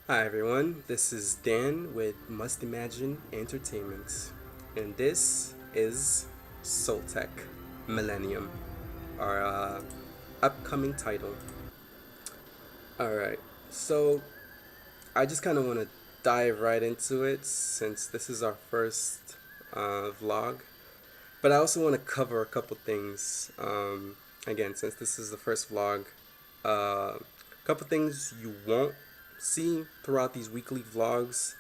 Hi everyone, this is Dan with Must Imagine Entertainment, and this is Soul Tech Millennium, our upcoming title. Alright, so I just kind of want to dive right into it since this is our first vlog, but I also want to cover a couple things. Again, since this is the first vlog, a couple things you won't see throughout these weekly vlogs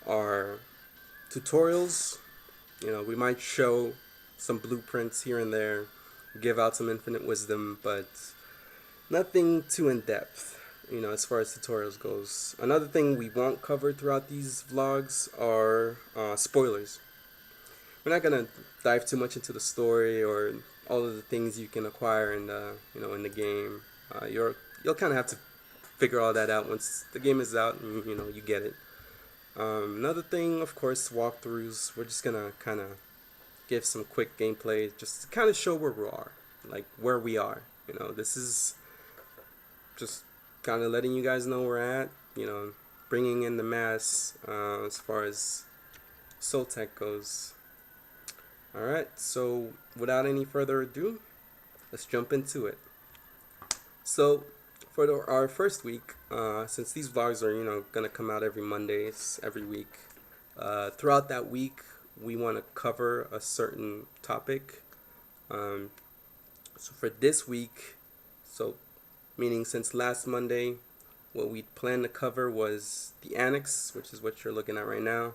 are tutorials. We might show some blueprints here and there, give out some infinite wisdom, but nothing too in depth, as far as tutorials goes. Another thing we won't cover throughout these vlogs are spoilers. We're not gonna dive too much into the story or all of the things you can acquire in the game. You'll kind of have to figure all that out once the game is out and you get it. Another thing, of course, walkthroughs. We're just gonna kind of give some quick gameplay, just to kind of show where we are, like where we are. This is just kind of letting you guys know where we're at. Bringing in the mass as far as Soul Tech goes. All right, so without any further ado, let's jump into it. So for our first week, since these vlogs are gonna come out every Mondays every week, throughout that week we want to cover a certain topic. Um, so for this week, so meaning since last Monday, what we planned to cover was the Annex, which is what you're looking at right now,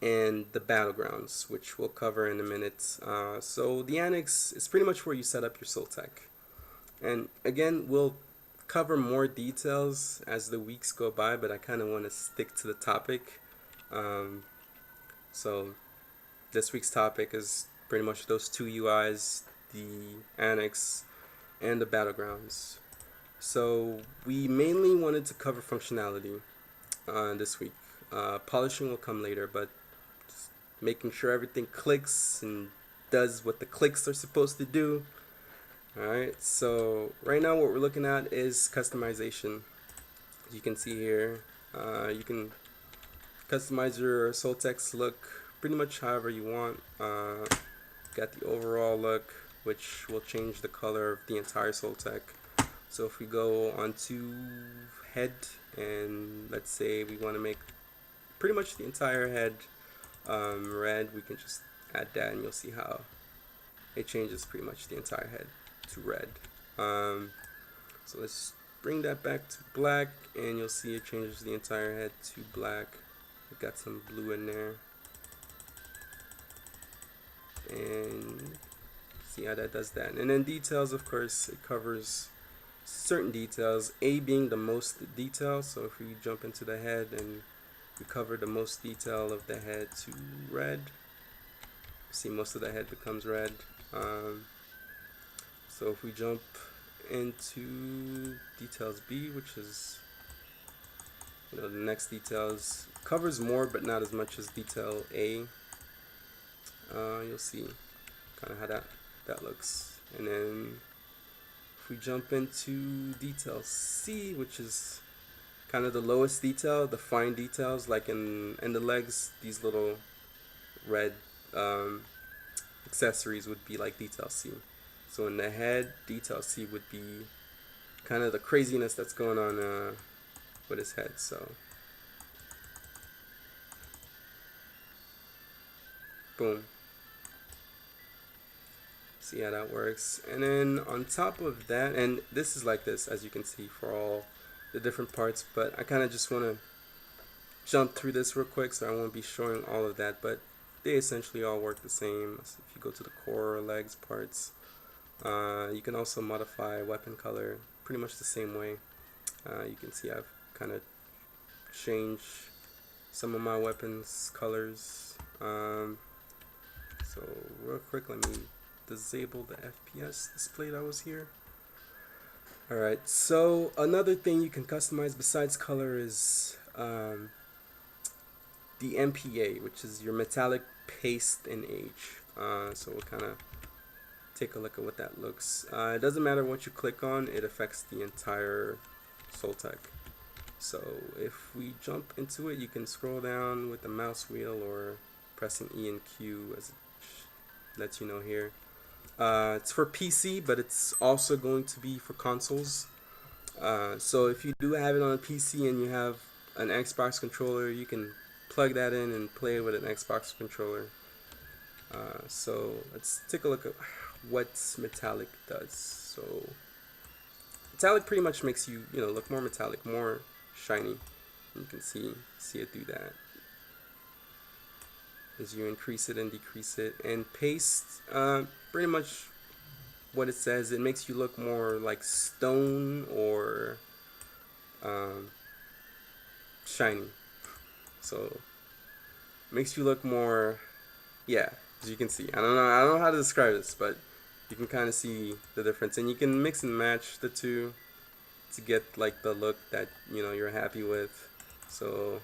and the Battlegrounds, which we'll cover in a minute. So the Annex is pretty much where you set up your Soul Tech. And again, we'll cover more details as the weeks go by, but I kind of want to stick to the topic. So this week's topic is pretty much those two UIs, the Annex and the Battlegrounds. So we mainly wanted to cover functionality this week. Polishing will come later, but just making sure everything clicks and does what the clicks are supposed to do. Alright, so right now what we're looking at is customization. As you can see here, you can customize your Soul Tech's look pretty much however you want. Got the overall look, which will change the color of the entire Soul Tech. So if we go onto head, and let's say we want to make pretty much the entire head red, we can just add that and you'll see how it changes pretty much the entire head to red. So let's bring that back to black, and you'll see it changes the entire head to black. We've got some blue in there, and see how that does that. And then details, of course, it covers certain details, A being the most detail. So if we jump into the head and we cover the most detail of the head to red, see most of the head becomes red. So if we jump into details B, which is the next details, covers more but not as much as detail A. You'll see kind of how that looks. And then if we jump into detail C, which is kind of the lowest detail, the fine details, like in the legs, these little red accessories would be like detail C. So in the head, detail C would be kind of the craziness that's going on with his head. So boom. See how that works. And then on top of that, and this is like this, as you can see, for all the different parts, but I kind of just want to jump through this real quick, so I won't be showing all of that, but they essentially all work the same. So if you go to the core or legs parts, you can also modify weapon color pretty much the same way. You can see I've kind of changed some of my weapons colors. So real quick, let me disable the FPS display that was here. Alright, so another thing you can customize besides color is the MPA, which is your metallic paste and age. So we'll kind of take a look at what that looks. It doesn't matter what you click on, it affects the entire Soul Tech. So if we jump into it, you can scroll down with the mouse wheel or pressing E and Q as it lets you know here. It's for PC, but it's also going to be for consoles. So if you do have it on a PC and you have an Xbox controller, you can plug that in and play with an Xbox controller. So let's take a look at what metallic does. So metallic pretty much makes you look more metallic, more shiny. You can see it do that as you increase it and decrease it. And paste, pretty much what it says. It makes you look more like stone or shiny. So makes you look more, yeah, as you can see. I don't know how to describe this, but you can kind of see the difference, and you can mix and match the two to get like the look that you're happy with. So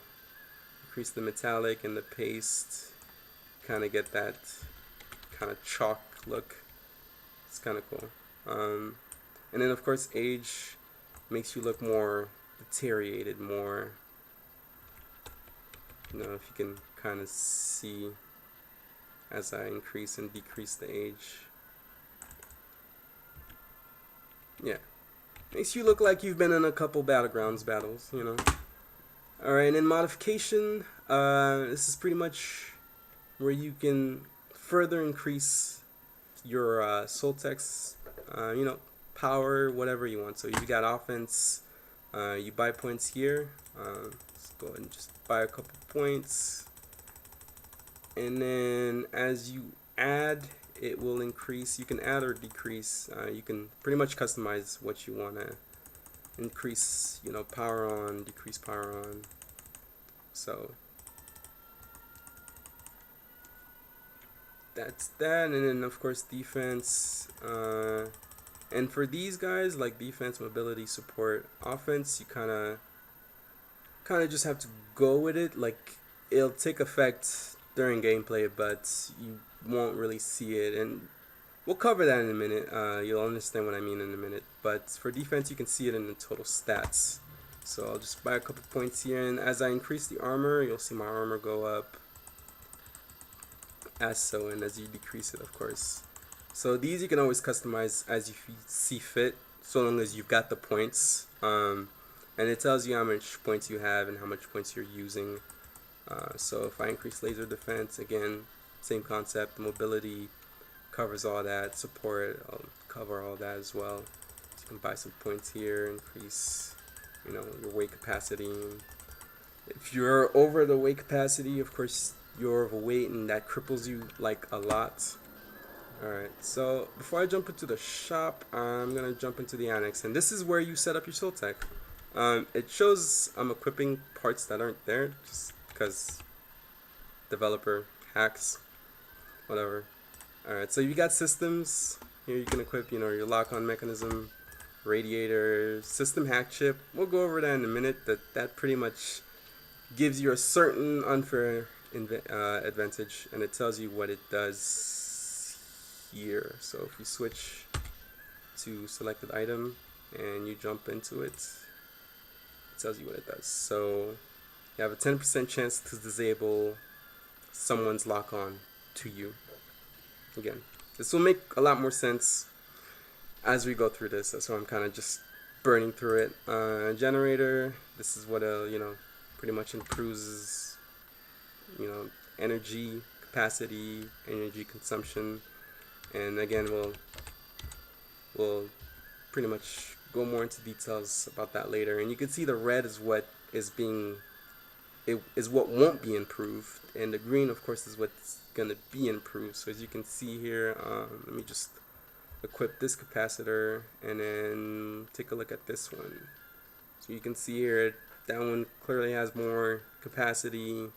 increase the metallic and the paste, kind of get that kind of chalk look. It's kind of cool. And then of course age makes you look more deteriorated, more, if you can kind of see as I increase and decrease the age. Yeah, makes you look like you've been in a couple Battlegrounds battles, Alright, and in modification, this is pretty much where you can further increase your Soltech's, power, whatever you want. So you got offense, you buy points here. Let's go ahead and just buy a couple points. And then as you add, it will increase. You can add or decrease. You can pretty much customize what you want to increase, power on, decrease power on. So that's that. And then of course defense. And for these guys, like defense, mobility, support, offense, you kind of just have to go with it. Like it'll take effect during gameplay, but you won't really see it, and we'll cover that in a minute. You'll understand what I mean in a minute. But for defense, you can see it in the total stats. So I'll just buy a couple points here, and as I increase the armor, you'll see my armor go up as so, and as you decrease it, of course. So these you can always customize as you see fit, so long as you've got the points. And it tells you how much points you have and how much points you're using. So if I increase laser defense, again, same concept. Mobility covers all that. Support, I'll cover all that as well. So you can buy some points here, increase, your weight capacity. If you're over the weight capacity, of course, you're overweight, and that cripples you like a lot. Alright, so before I jump into the shop, I'm going to jump into the Annex, and this is where you set up your Soltech. It shows I'm equipping parts that aren't there, just because developer hacks, whatever. Alright, so you got systems. Here you can equip, your lock-on mechanism, radiator, system hack chip. We'll go over that in a minute. That pretty much gives you a certain unfair advantage, and it tells you what it does here. So if you switch to selected item and you jump into it, it tells you what it does. So you have a 10% chance to disable someone's lock-on to you. Again, this will make a lot more sense as we go through this. That's why I'm kind of just burning through it. Generator, this is what pretty much improves energy capacity, energy consumption, and again we'll pretty much go more into details about that later. And you can see the red is what is what won't be improved, and the green of course is what's gonna be improved. So as you can see here, let me just equip this capacitor and then take a look at this one. So you can see here that one clearly has more capacity,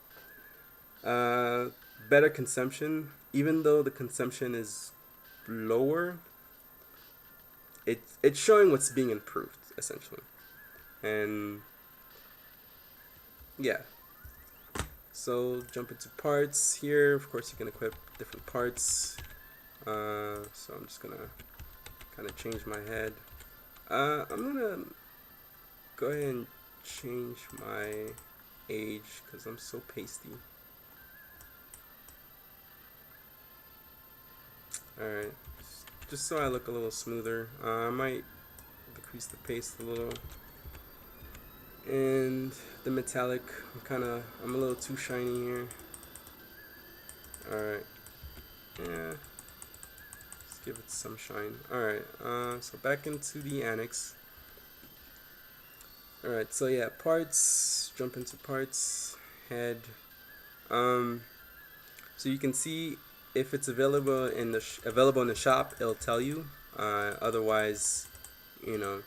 better consumption. Even though the consumption is lower, it's showing what's being improved essentially. And yeah, so jump into parts here. Of course you can equip different parts. So I'm just gonna kind of change my head. I'm gonna go ahead and change my age because I'm so pasty. Alright, just so I look a little smoother, I might decrease the paste a little. And the metallic, I'm a little too shiny here. Alright, yeah, let's give it some shine. Alright, so back into the Annex. Alright, so yeah, parts, jump into parts, head. So you can see if it's available in the shop, it'll tell you. Otherwise, you know,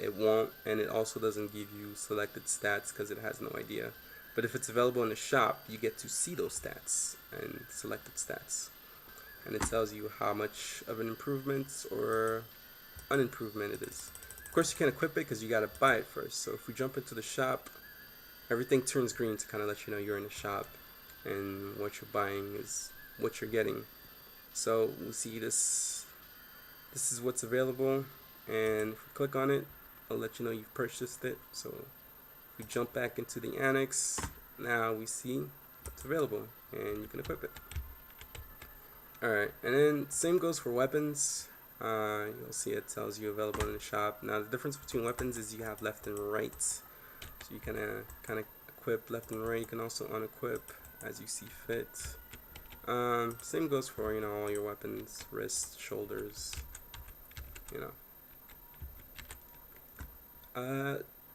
it won't, and it also doesn't give you selected stats because it has no idea. But if it's available in the shop, you get to see those stats and selected stats, and it tells you how much of an improvement or an improvement it is. Of course, you can't equip it because you gotta buy it first. So if we jump into the shop, everything turns green to kind of let you know you're in the shop, and what you're buying is what you're getting. So we'll see this is what's available, and if we click on it, I'll let you know you've purchased it. So if we jump back into the Annex, now we see what's available and you can equip it. Alright, and then same goes for weapons. You'll see it tells you available in the shop. Now the difference between weapons is you have left and right, so you can kind of equip left and right. You can also unequip as you see fit. Same goes for, you know, all your weapons, wrists, shoulders, you know.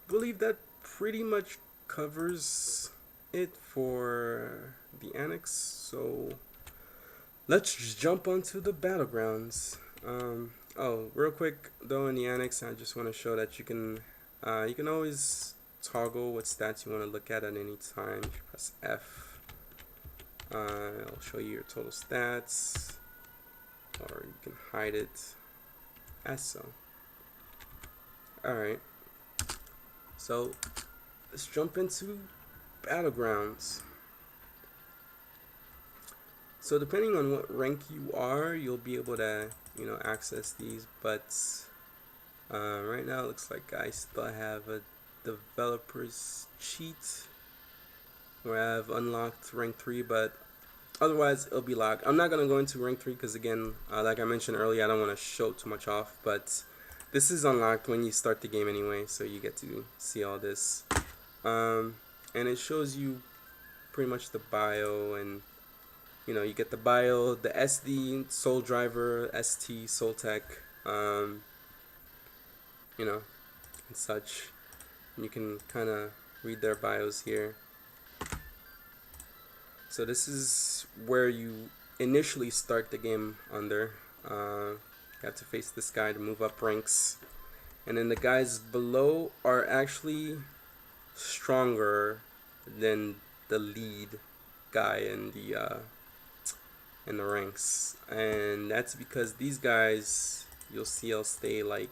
Believe that pretty much covers it for the Annex. So let's just jump onto the Battlegrounds. Oh, real quick though, in the Annex, I just want to show that you can always toggle what stats you want to look at any time. If you press F, it'll show you your total stats, or you can hide it as so. Alright, so let's jump into Battlegrounds. So depending on what rank you are, you'll be able to, you know, access these, but right now it looks like I still have a developer's cheat where I've unlocked rank 3, but otherwise it'll be locked. I'm not going to go into rank 3 because, again, like I mentioned earlier, I don't want to show too much off, but this is unlocked when you start the game anyway, so you get to see all this. And it shows you pretty much the bio, and you know, you get the bio, the SD, Soul Driver, ST, Soltech, you know, and such. And you can kind of read their bios here. So this is where you initially start the game under. You have to face this guy to move up ranks. And then the guys below are actually stronger than the lead guy in the ranks, and that's because these guys, you'll see, will stay like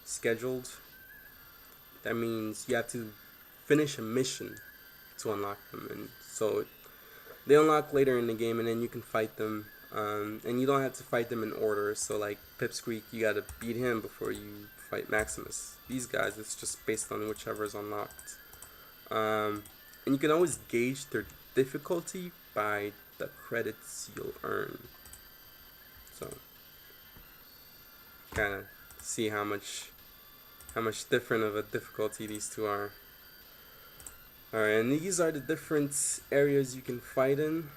scheduled. That means you have to finish a mission to unlock them, and so they unlock later in the game, and then you can fight them, and you don't have to fight them in order. So like Pipsqueak, you gotta beat him before you fight Maximus. These guys, it's just based on whichever is unlocked, and you can always gauge their difficulty by the credits you'll earn. So kind of see how much different of a difficulty these two are. Alright, and these are the different areas you can fight in.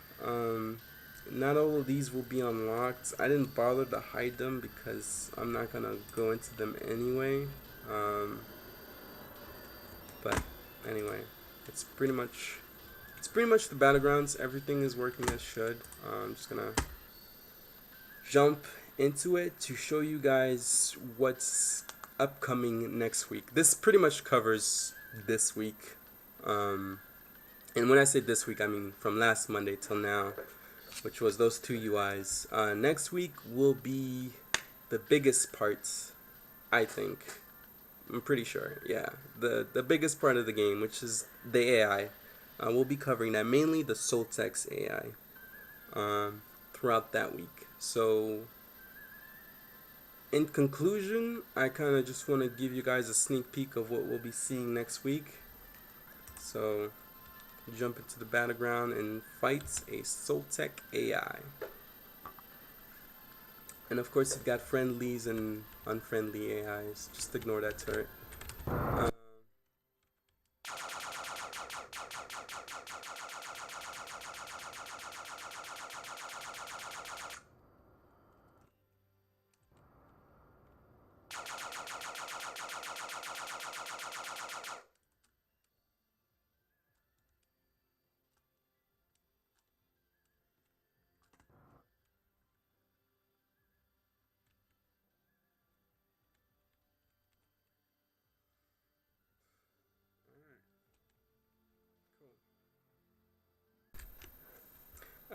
Not all of these will be unlocked. I didn't bother to hide them because I'm not gonna go into them anyway. But anyway, it's pretty much the Battlegrounds. Everything is working as should. I'm just gonna jump into it to show you guys what's upcoming next week. This pretty much covers this week. And when I say this week, I mean from last Monday till now, which was those two UIs. Next week will be the biggest part, I think. I'm pretty sure, yeah. The biggest part of the game, which is the AI. We'll be covering that, mainly the Soltech's AI, throughout that week. So in conclusion, I kind of just want to give you guys a sneak peek of what we'll be seeing next week. So, jump into the battleground and fight a Soltech AI. And of course, you've got friendlies and unfriendly AIs. Just ignore that turret.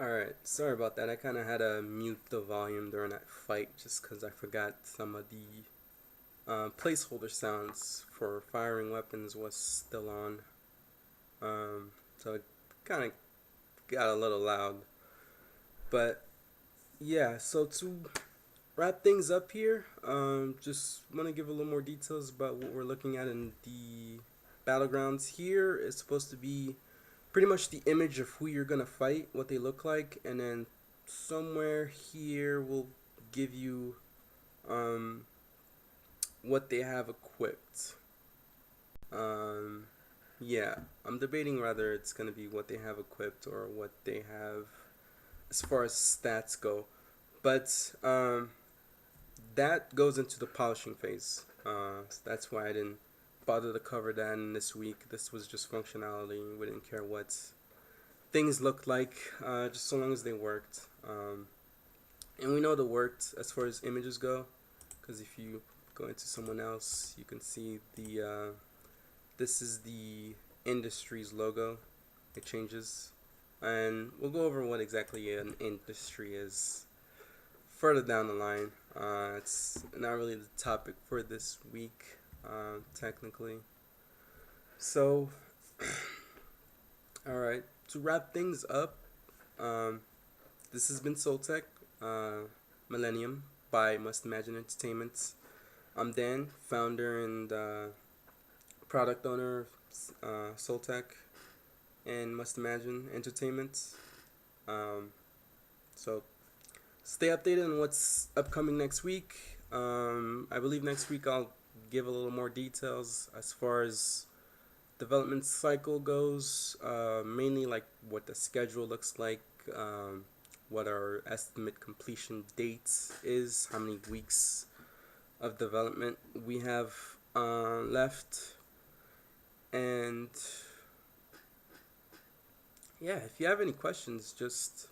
Alright, sorry about that. I kind of had to mute the volume during that fight just because I forgot some of the placeholder sounds for firing weapons was still on. So it kind of got a little loud. But yeah, so to wrap things up here, just want to give a little more details about what we're looking at in the battlegrounds. Here is supposed to be pretty much the image of who you're gonna fight, what they look like, and then somewhere here will give you what they have equipped. Yeah, I'm debating whether it's gonna be what they have equipped or what they have as far as stats go, but that goes into the polishing phase. So that's why I didn't bother to cover that in this week. This was just functionality. We didn't care what things looked like, just so long as they worked. And we know they worked as far as images go, because if you go into someone else, you can see the this is the industry's logo. It changes, and we'll go over what exactly an industry is further down the line. It's not really the topic for this week, technically. So, alright, to wrap things up, this has been Soltech, Millennium by Must Imagine Entertainment. I'm Dan, founder and product owner of Soltech and Must Imagine Entertainment. So stay updated on what's upcoming next week. I believe next week I'll give a little more details as far as development cycle goes, mainly like what the schedule looks like, what our estimate completion date is, how many weeks of development we have left, and yeah, if you have any questions, just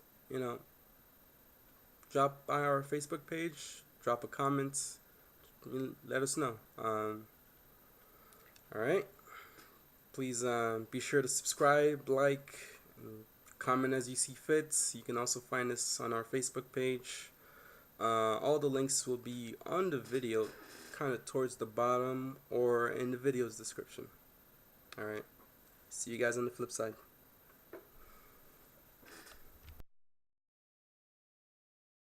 drop by our Facebook page, drop a comment, let us know. Alright, please be sure to subscribe, like, comment as you see fit. You can also find us on our Facebook page. All the links will be on the video, kind of towards the bottom or in the video's description. Alright, see you guys on the flip side.